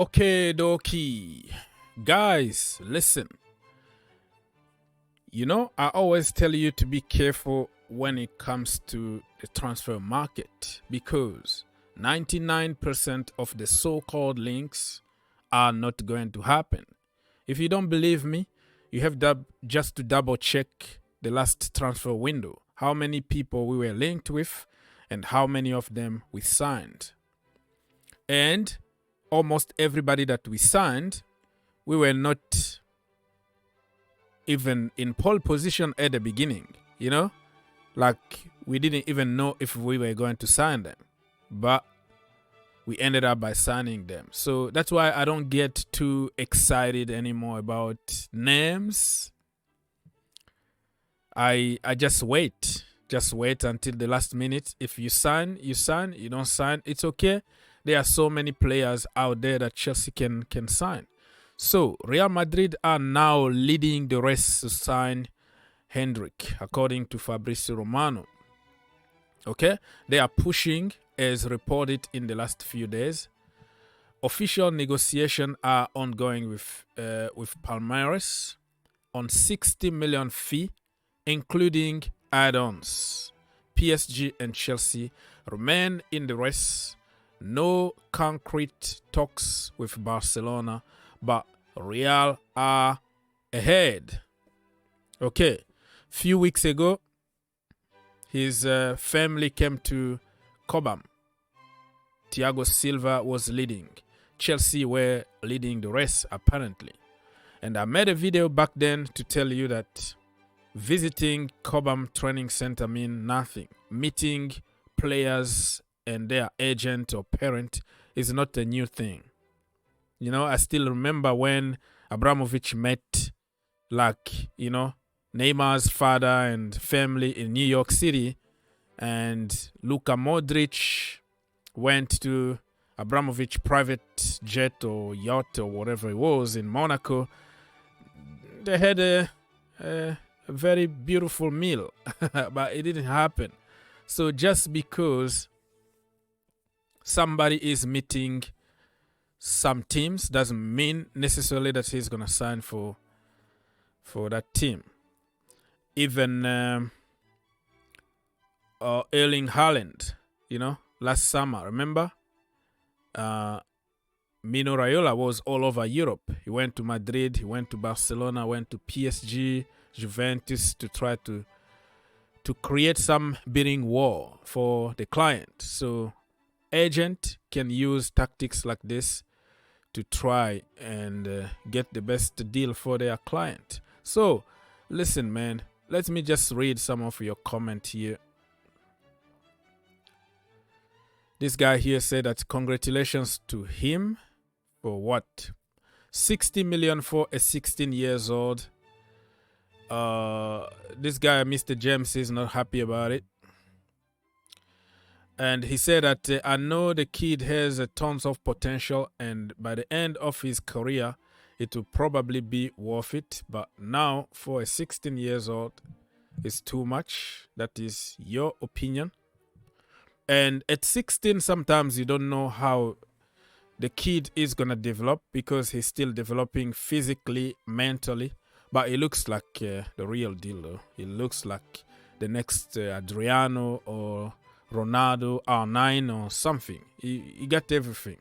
Okay, dokie. Guys, listen. You know, I always tell you to be careful when it comes to the transfer market because 99% of the so-called links are not going to happen. If you don't believe me, you have just to double check the last transfer window, how many people we were linked with and how many of them we signed. And almost everybody that we signed, we were not even in pole position at the beginning, you know? Like, we didn't even know if we were going to sign them. But we ended up by signing them. So that's why I don't get too excited anymore about names. I just wait. Just wait until the last minute. If you sign, you sign. You don't sign, it's okay. There are so many players out there that Chelsea can sign. So, Real Madrid are now leading the race to sign Endrick, according to Fabrizio Romano. Okay? They are pushing, as reported in the last few days. Official negotiations are ongoing with Palmeiras on 60 million fee, including add-ons. PSG and Chelsea remain in the race. No concrete talks with Barcelona, but Real are ahead. Okay, few weeks ago, his family came to Cobham. Thiago Silva was leading. Chelsea were leading the race, apparently. And I made a video back then to tell you that visiting Cobham Training Center means nothing. Meeting players and their agent or parent is not a new thing. You know, I still remember when Abramovic met, like, you know, Neymar's father and family in New York City, and Luka Modric went to Abramovic's private jet or yacht or whatever it was in Monaco. They had a very beautiful meal, but it didn't happen. So just because somebody is meeting some teams doesn't mean necessarily that he's going to sign for that team. Even Erling Haaland, you know, last summer, remember? Mino Raiola was all over Europe. He went to Madrid, he went to Barcelona, went to PSG, Juventus to try to create some bidding war for the client. So agent can use tactics like this to try and get the best deal for their client. So listen, man, let me just read some of your comment here. This guy here said that congratulations to him for what? 60 million for a 16 years old. This guy, Mr. James, is not happy about it. And he said that I know the kid has tons of potential, and by the end of his career, it will probably be worth it. But now, for a 16 years old, it's too much. That is your opinion. And at 16, sometimes you don't know how the kid is going to develop because he's still developing physically, mentally. But it looks like the real deal, though. It looks like the next Adriano or Ronaldo, R9 or something. He got everything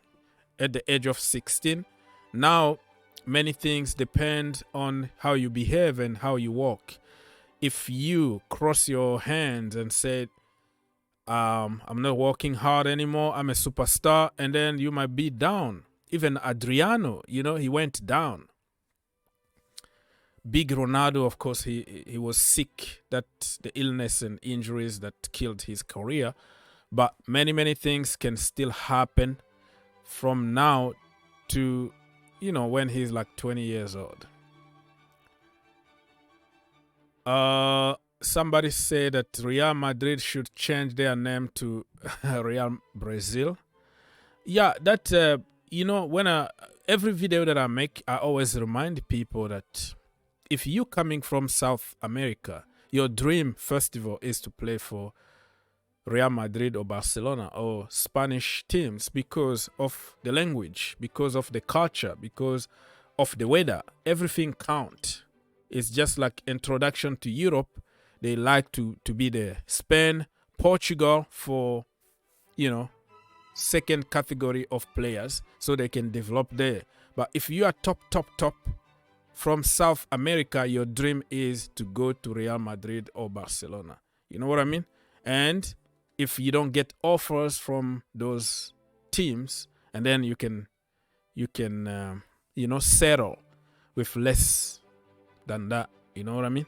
at the age of 16. Now, many things depend on how you behave and how you walk. If you cross your hands and say, I'm not working hard anymore, I'm a superstar, and then you might be down. Even Adriano, you know, he went down. Big Ronaldo, of course, he was sick. That the illness and injuries that killed his career. But many things can still happen from now to, you know, when he's like 20 years old. Somebody said that Real Madrid should change their name to Real Brazil. Yeah, that, you know, when every video that I make, I always remind people that if you coming from South America, your dream, first of all, is to play for Real Madrid or Barcelona or Spanish teams because of the language, because of the culture, because of the weather. Everything counts. It's just like introduction to Europe. They like to be there. Spain, Portugal for, second category of players so they can develop there. But if you are top from South America, your dream is to go to Real Madrid or Barcelona. You know what I mean? And if you don't get offers from those teams, and then you can settle with less than that. You know what I mean?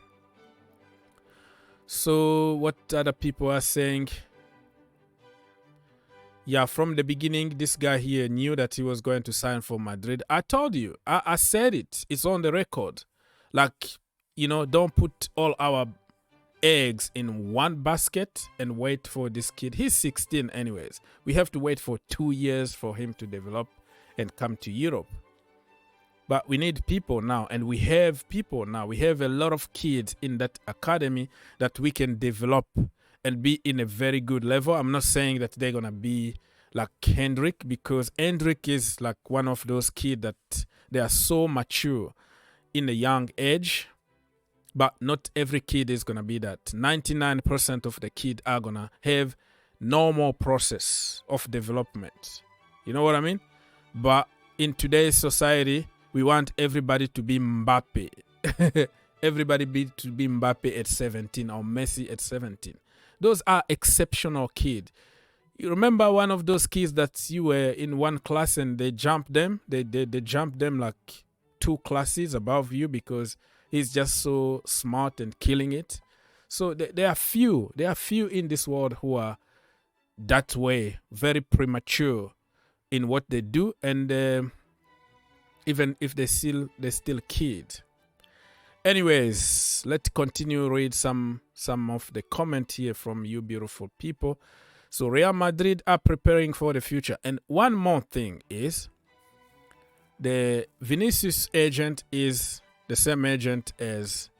So what other people are saying? Yeah, from the beginning, this guy here knew that he was going to sign for Madrid. I told you. I said it. It's on the record. Like, don't put all our eggs in one basket and wait for this kid. He's 16 anyways. We have to wait for 2 years for him to develop and come to Europe. But we need people now, and we have people now. We have a lot of kids in that academy that we can develop and be in a very good level. I'm not saying that they're going to be like Endrick, because Endrick is like one of those kids that they are so mature in a young age. But not every kid is going to be that. 99% of the kids are going to have normal process of development. You know what I mean? But in today's society, we want everybody to be Mbappe. Everybody to be Mbappe at 17 or Messi at 17. Those are exceptional kids. You remember one of those kids that you were in one class and they jumped them? They jumped them like 2 classes above you because he's just so smart and killing it. So there are few in this world who are that way, very premature in what they do, and even if they're still kids. Anyways, let's continue read some of the comment here from you beautiful people. So Real Madrid are preparing for the future. And one more thing is the Vinicius agent is the same agent as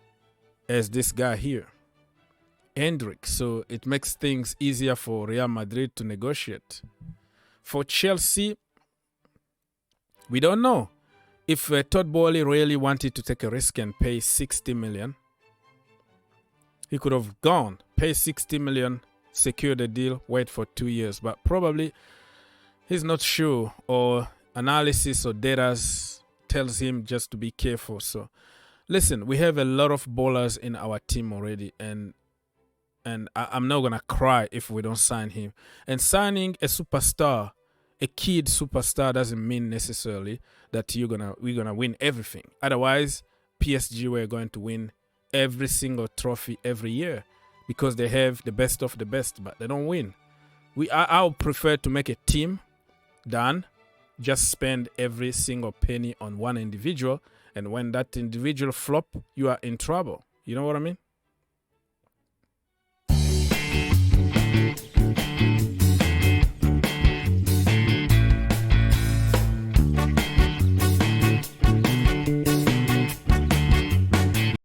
this guy here, Endrick. So it makes things easier for Real Madrid to negotiate. For Chelsea, we don't know. If Todd Boehly really wanted to take a risk and pay 60 million, he could have gone, pay 60 million, secure the deal, wait for 2 years. But probably he's not sure, or analysis or data tells him just to be careful. So listen, we have a lot of ballers in our team already, and I'm not going to cry if we don't sign him. And signing a superstar, a kid superstar, doesn't mean necessarily that we're gonna win everything. Otherwise, PSG were going to win every single trophy every year because they have the best of the best, but they don't win. I would prefer to make a team than just spend every single penny on one individual, and when that individual flop, you are in trouble. You know what I mean?